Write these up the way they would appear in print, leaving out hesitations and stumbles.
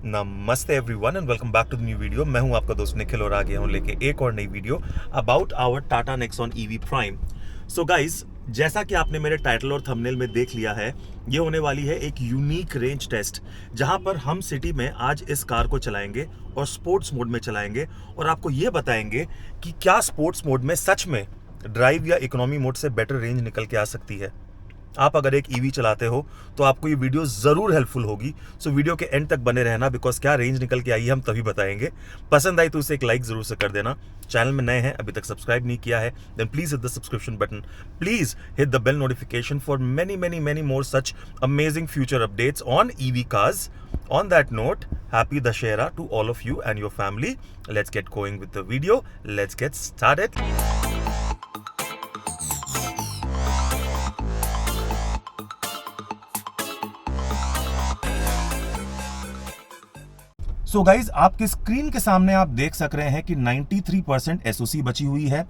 नमस्ते everyone and welcome back to the new video. मैं हूं आपका दोस्त निखिल और आ गया हूं लेके एक और नई video about our Tata Nexon EV prime. So guys, जैसा कि आपने मेरे टाइटल और थंबनेल में देख लिया है, ये होने वाली है एक यूनिक रेंज टेस्ट, जहां पर हम सिटी में आज इस कार को चलाएंगे और स्पोर्ट्स मोड में चलाएंगे और आपको ये बताएंगे कि क्या स्पोर्ट्स मोड में सच में ड्राइव या इकोनॉमी मोड से बेटर रेंज निकल के आ सकती है। आप अगर एक ईवी चलाते हो तो आपको ये वीडियो ज़रूर हेल्पफुल होगी। सो वीडियो के एंड तक बने रहना, बिकॉज क्या रेंज निकल के आई है हम तभी बताएंगे। पसंद आई तो उसे एक लाइक ज़रूर से कर देना। चैनल में नए हैं, अभी तक सब्सक्राइब नहीं किया है, then please hit the subscription button, please hit the bell notification for many more such amazing future updates on EV cars. On that note, happy Dashera to all of you and your family. Let's get going with the video. Let's get started. So guys, आपकी screen के सामने आप देख सक रहे हैं कि 93% SOC बची हुई है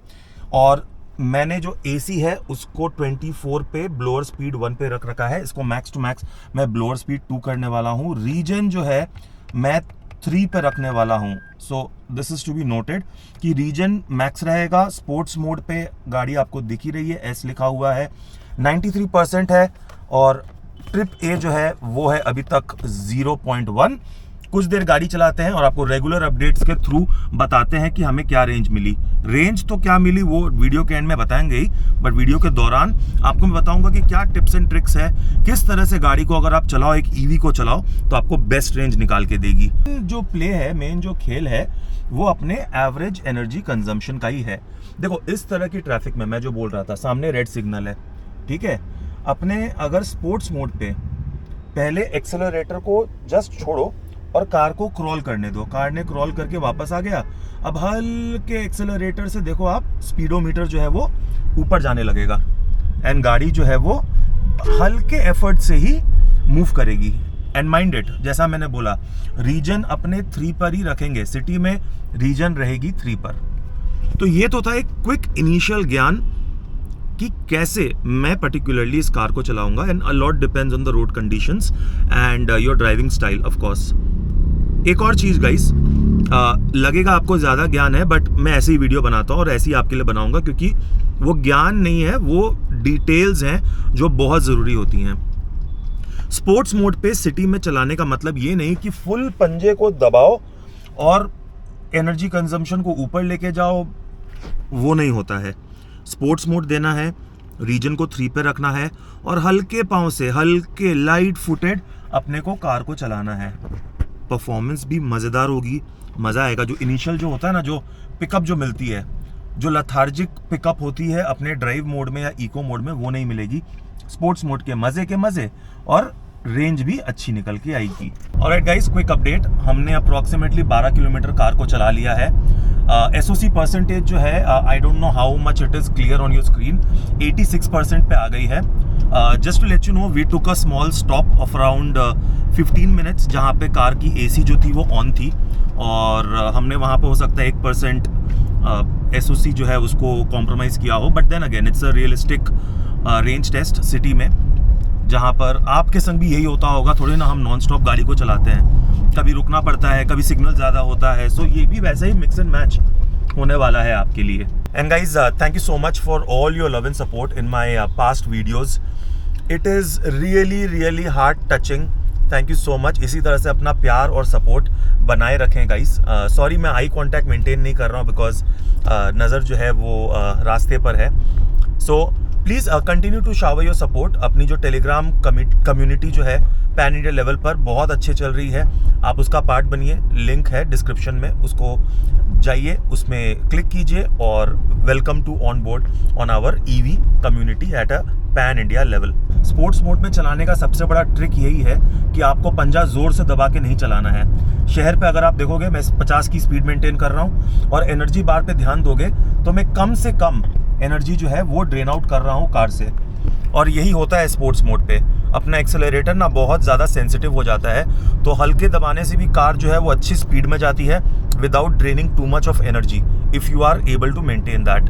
और मैंने जो एसी है उसको 24 पे ब्लोअर स्पीड 1 पे रख रखा है। इसको मैक्स टू मैक्स मैं ब्लोअर स्पीड 2 करने वाला हूँ। रीजन जो है मैं 3 पे रखने वाला हूँ। So this is to be noted कि रीजन मैक्स रहेगा। स्पोर्ट्स मोड पे गाड़ी आपको दिख ही रही है, एस लिखा हुआ है, 93% है और ट्रिप ए जो है वो है अभी तक 0.1। कुछ देर गाड़ी चलाते हैं और आपको रेगुलर अपडेट्स के थ्रू बताते हैं कि हमें क्या रेंज मिली। रेंज तो क्या मिली वो वीडियो के एंड में बताएंगे ही, बट वीडियो के दौरान आपको मैं बताऊंगा कि क्या टिप्स एंड ट्रिक्स है, किस तरह से गाड़ी को अगर आप चलाओ, एक ईवी को चलाओ तो आपको बेस्ट रेंज निकाल के देगी। जो प्ले है, मेन जो खेल है वो अपने एवरेज एनर्जी कंजम्पशन का ही है। देखो, इस तरह की ट्रैफिक में मैं जो बोल रहा था, सामने रेड सिग्नल है, ठीक है। अपने अगर स्पोर्ट्स मोड पे पहले एक्सेलरेटर को जस्ट छोड़ो और कार को क्रॉल करने दो। कार ने क्रॉल करके वापस आ गया। अब हल्के एक्सेलरेटर से देखो आप, स्पीडोमीटर जो है वो ऊपर जाने लगेगा एंड गाड़ी जो है वो हल्के एफर्ट से ही मूव करेगी। एंड माइंड इट, जैसा मैंने बोला, रीजन अपने 3 पर ही रखेंगे। सिटी में रीजन रहेगी 3 पर। तो ये तो था एक क्विक इनिशियल ज्ञान कि कैसे मैं पर्टिकुलरली इस कार को चलाऊंगा। And a lot depends on the road conditions and your driving style of course. एक और चीज़ गाइस, लगेगा आपको ज़्यादा ज्ञान है, बट मैं ऐसी वीडियो बनाता हूँ और ऐसी आपके लिए बनाऊंगा क्योंकि वो ज्ञान नहीं है, वो डिटेल्स हैं जो बहुत ज़रूरी होती हैं। स्पोर्ट्स मोड पे सिटी में चलाने का मतलब ये नहीं कि फुल पंजे को दबाओ और एनर्जी कंजम्पशन को ऊपर लेके जाओ, वो नहीं होता है। स्पोर्ट्स मोड देना है, रीजन को 3 पे रखना है और हल्के पाँव से, हल्के लाइट फुटेड अपने को कार को चलाना है। परफॉर्मेंस भी मज़ेदार होगी, मज़ा आएगा। जो इनिशियल जो होता है ना, जो पिकअप जो मिलती है, जो लथार्जिक पिकअप होती है अपने ड्राइव मोड में या इको मोड में, वो नहीं मिलेगी। स्पोर्ट्स मोड के मज़े और रेंज भी अच्छी निकल के आएगी। ऑलराइट गाइस, क्विक अपडेट, हमने अप्रॉक्सीमेटली 12 किलोमीटर कार को चला लिया है। एसओसी परसेंटेज जो है, I don't know how much it is clear on your screen, 86% पे आ गई है। Just to let you know, we took a small stop of around 15 minutes, जहाँ पे कार की एसी जो थी वो ऑन थी और हमने वहाँ पे हो सकता है 1% एसओसी जो है उसको कॉम्प्रोमाइज़ किया हो। But then again, it's a realistic range test city में, जहाँ पर आपके संग भी यही होता होगा। थोड़े ना हम नॉन स्टॉप गाड़ी को चलाते हैं, कभी रुकना पड़ता है, कभी सिग्नल ज़्यादा होता है। सो ये भी वैसे ही मिक्स एंड मैच होने वाला है आपके लिए। And guys, thank you so much for all your love and support in my past videos. It is really heart touching. Thank you so much. इसी तरह से अपना प्यार और सपोर्ट बनाए रखें गाइस। सॉरी मैं आई कांटेक्ट मेंटेन नहीं कर रहा हूँ बिकॉज नज़र जो है वो रास्ते पर है। So please continue to shower your support. अपनी जो टेलीग्राम कम्युनिटी जो है पैन इंडिया लेवल पर बहुत अच्छे चल रही है, आप उसका पार्ट बनिए। लिंक है डिस्क्रिप्शन में, उसको जाइए, उसमें क्लिक कीजिए और welcome to on board on our EV community at a pan India level. Sports mode में चलाने का सबसे बड़ा ट्रिक यही है कि आपको पंजा जोर से दबा के नहीं चलाना है। शहर पे अगर आप देखोगे, मैं 50 की स्पीड मेंटेन कर रहा हूँ और एनर्जी बार पे ध्यान दोगे तो मैं कम से कम एनर्जी जो है वो ड्रेन आउट कर रहा हूँ कार से। और यही होता है स्पोर्ट्स मोड पे, अपना एक्सेलरेटर ना बहुत ज़्यादा सेंसिटिव हो जाता है, तो हल्के दबाने से भी कार जो है वो अच्छी स्पीड में जाती है without draining too much of energy, if you are able to maintain that.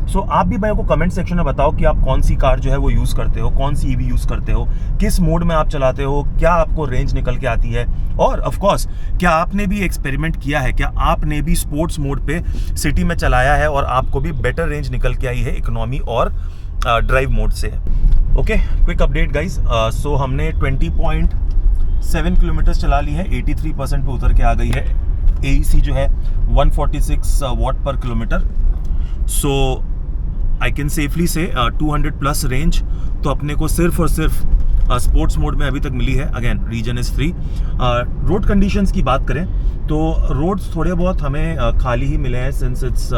So आप भी भाई को कमेंट सेक्शन में बताओ कि आप कौन सी कार जो है वो यूज़ करते हो, कौन सी ईवी यूज़ करते हो, किस मोड में आप चलाते हो, क्या आपको रेंज निकल के आती है, और ऑफ कोर्स क्या आपने भी एक्सपेरिमेंट किया है, क्या आपने भी स्पोर्ट्स मोड पे सिटी में चलाया है और आपको भी बेटर रेंज निकल के आई है इकोनॉमी और ड्राइव मोड से। Okay, quick update guys. So हमने 20.7 किलोमीटर चला ली है, 83% पे उतर के आ गई है। AEC जो है 146 वाट पर kilometre. So I can safely से 200 प्लस रेंज तो अपने को सिर्फ और सिर्फ स्पोर्ट्स मोड में अभी तक मिली है। Again regen is free. Road conditions की बात करें तो रोड्स थोड़े बहुत हमें खाली ही मिले हैं, since it's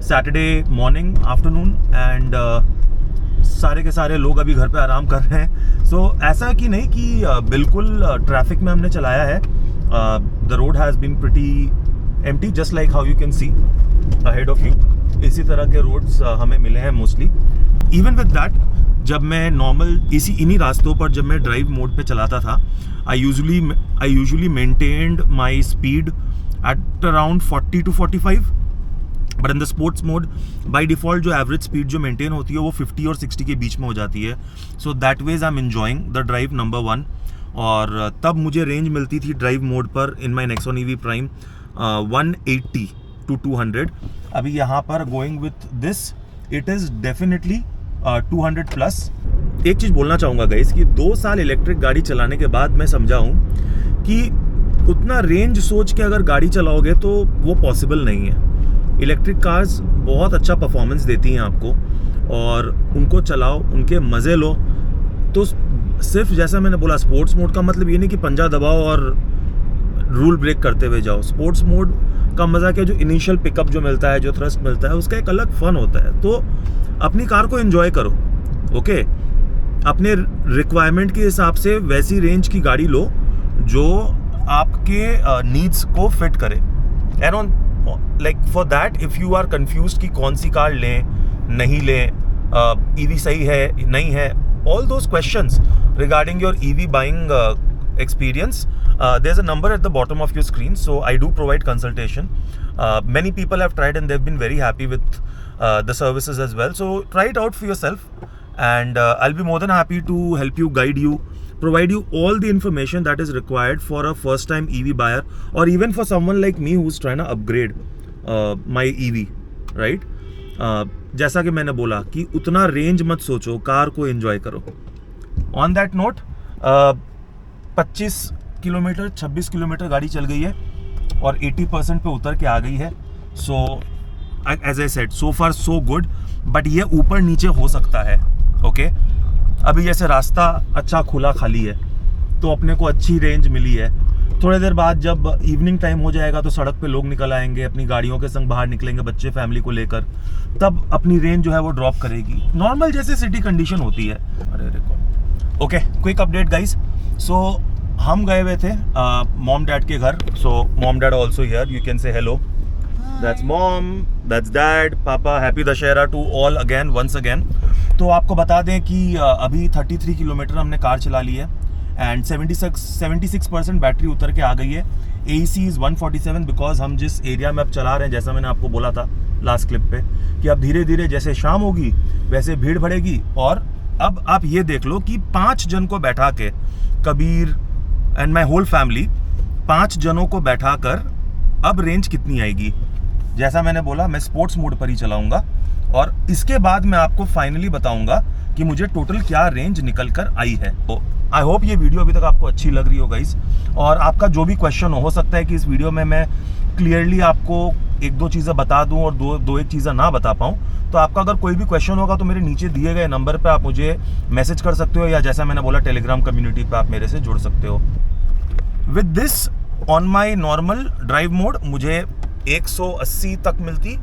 Saturday morning afternoon and सारे के सारे लोग अभी घर पे आराम कर रहे हैं। सो ऐसा कि नहीं कि बिल्कुल ट्रैफिक में हमने चलाया है। The road has been pretty empty, just like how you can see ahead of you. इसी तरह के रोड्स हमें मिले हैं मोस्टली। इवन विद दैट, जब मैं नॉर्मल इन्हीं रास्तों पर जब मैं ड्राइव मोड पे चलाता था, I usually maintained my speed at around 40 to 45, but in the sports mode by default जो एवरेज स्पीड जो मेंटेन होती है वो 50 और 60 के बीच में हो जाती है। So that ways I am enjoying the drive number 1। और तब मुझे रेंज मिलती थी ड्राइव मोड पर इन माई नेक्सॉन EV प्राइम 180 to 200। अभी यहाँ पर going with this it is definitely 200 plus. एक चीज़ बोलना चाहूँगा गाइस कि 2 साल इलेक्ट्रिक गाड़ी चलाने के बाद मैं समझा हूँ कि उतना रेंज सोच के अगर गाड़ी चलाओगे तो वो पॉसिबल नहीं है। इलेक्ट्रिक कार्स बहुत अच्छा परफॉर्मेंस देती हैं आपको, और उनको चलाओ, उनके मज़े लो। तो सिर्फ जैसा मैंने बोला, स्पोर्ट्स मोड का मतलब ये नहीं कि पंजा दबाओ और रूल ब्रेक करते हुए जाओ। स्पोर्ट्स मोड का मज़ा क्या, जो इनिशियल पिकअप जो मिलता है, जो थ्रस्ट मिलता है, उसका एक अलग फन होता है। तो अपनी कार को एंजॉय करो। ओके, अपने रिक्वायरमेंट के हिसाब से वैसी रेंज की गाड़ी लो जो आपके नीड्स को फिट करे। And on like for that if you are confuse कि कौन सी कार लें नहीं लें, EV सही है नहीं है, all those questions regarding your EV buying experience, there's a number at the bottom of your screen, so I do provide consultation. Many people have tried and they've been very happy with the services as well, so try it out for yourself, and I'll be more than happy to help you, guide you, provide you all the information that is required for a first time EV buyer, or even for someone like me who's trying to upgrade my EV, right? जैसा कि मैंने बोला कि उतना range मत सोचो, car को enjoy करो। On that note 25 kilometre 26 kilometre गाड़ी चल गई है और 80% पे उतर के आ गई है। So as I said, so far so good, but ये ऊपर नीचे हो सकता है। ओके, अभी जैसे रास्ता अच्छा खुला खाली है तो अपने को अच्छी रेंज मिली है। थोड़ी देर बाद जब इवनिंग टाइम हो जाएगा तो सड़क पे लोग निकल आएंगे, अपनी गाड़ियों के संग बाहर निकलेंगे, बच्चे फैमिली को लेकर, तब अपनी रेंज जो है वो ड्रॉप करेगी, नॉर्मल जैसे सिटी कंडीशन होती है। Okay, quick update guys. So हम गए हुए थे मॉम डैड के घर। So mom dad also here, you can say hello. That's mom, that's dad, पापा। Happy Dussehra to all again, once again. तो आपको बता दें कि अभी 33 किलोमीटर हमने कार चला ली है एंड 76% बैटरी उतर के आ गई है। AEC इज़ 147 बिकॉज हम जिस एरिया में अब चला रहे हैं, जैसा मैंने आपको बोला था लास्ट क्लिप पे, कि अब धीरे धीरे जैसे शाम होगी वैसे भीड़ बढ़ेगी। और अब आप ये देख लो कि 5 जन को बैठा के, Kabir and my whole family, 5 जनों को बैठा कर अब रेंज कितनी आएगी। जैसा मैंने बोला, मैं स्पोर्ट्स मोड पर ही चलाऊंगा और इसके बाद मैं आपको फाइनली बताऊंगा कि मुझे टोटल क्या रेंज निकल कर आई है। तो आई होप ये वीडियो अभी तक आपको अच्छी लग रही हो गाइस, और आपका जो भी क्वेश्चन हो सकता है कि इस वीडियो में मैं क्लियरली आपको 1-2 चीज़ें बता दूं और दो एक चीज़ें ना बता पाऊं। तो आपका अगर कोई भी क्वेश्चन होगा तो मेरे नीचे दिए गए नंबर पे आप मुझे मैसेज कर सकते हो, या जैसा मैंने बोला टेलीग्राम कम्युनिटी पे आप मेरे से जुड़ सकते हो। With this on my normal drive mode मुझे 180 तक मिलती,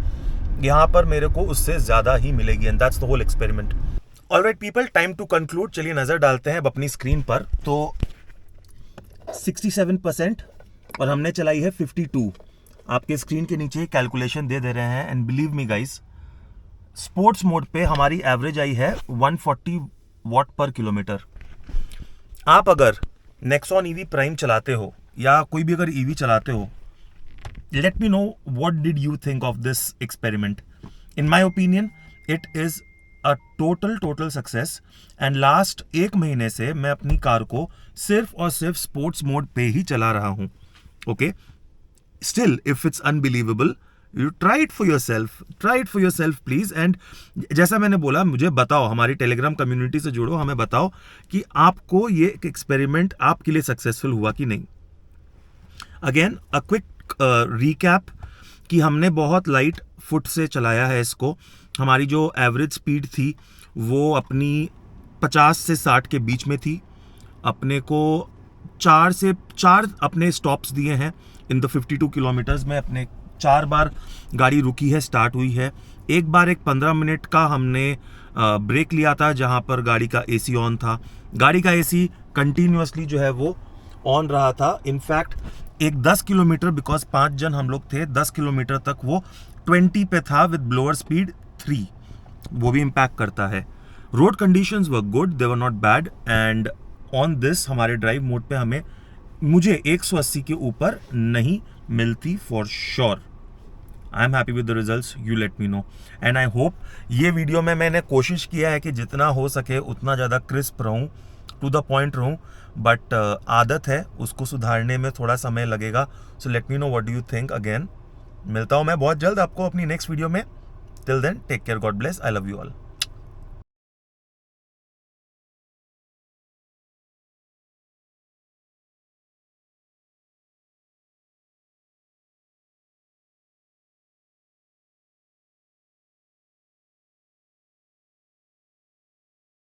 यहाँ पर मेरे को उससे ज़्यादा ही मिलेगी, and that's the whole experiment. Alright people, time to conclude. चलिए नज़र डालते हैं अब अपनी स्क्रीन पर। तो 67% और हमने चलाई है 52। आपके स्क्रीन के नीचे कैलकुलेशन दे रहे हैं, and believe me guys, sports mode पे हमारी एवरेज आई है 140 वाट पर किलोमीटर। आप अगर नेक्सॉन EV प्राइम चलाते हो या कोई भी अगर EV चलाते हो, late me know what did you think of this experiment. In my opinion it is a total success. And last 1 महीने से मैं अपनी कार को सिर्फ और सिर्फ स्पोर्ट्स मोड पे ही चला रहा हूं। Okay, still if it's unbelievable, you try it for your self please. And जैसा मैंने बोला, मुझे बताओ, हमारी टेलीग्राम कम्युनिटी से जुड़ो, हमें बताओ कि आपको ये एक्सपेरिमेंट आपके लिए सक्सेसफुल हुआ कि नहीं। अगेन अ क्विक रिकैप कि हमने बहुत लाइट फुट से चलाया है इसको। हमारी जो एवरेज स्पीड थी वो अपनी 50 से 60 के बीच में थी। अपने को 4 अपने स्टॉप्स दिए हैं इन द 52 किलोमीटर्स में। अपने 4 बार गाड़ी रुकी है, स्टार्ट हुई है। एक बार 15 मिनट का हमने ब्रेक लिया था जहां पर गाड़ी का एसी ऑन था। गाड़ी का एसी कंटिन्यूअसली जो है वो ऑन रहा था। इनफैक्ट एक 10 किलोमीटर, बिकॉज 5 जन हम लोग थे, 10 किलोमीटर तक वो 20 पे था विद ब्लोअर स्पीड 3। वो भी इम्पैक्ट करता है। Road conditions were good, they were not bad. And on this हमारे ड्राइव मोड पे मुझे 180 के ऊपर नहीं मिलती for sure. I am happy with the results, you let me no. And I hope ये वीडियो में मैंने कोशिश किया है कि जितना हो सके उतना ज़्यादा क्रिस्प रहूँ, टू द पॉइंट रहूँ। बट आदत है, उसको सुधारने में थोड़ा समय लगेगा। So let me know what do you think. Again मिलता हूँ मैं बहुत जल्द आपको अपनी नेक्स्ट वीडियो में। Till then take care, God bless, I love you all.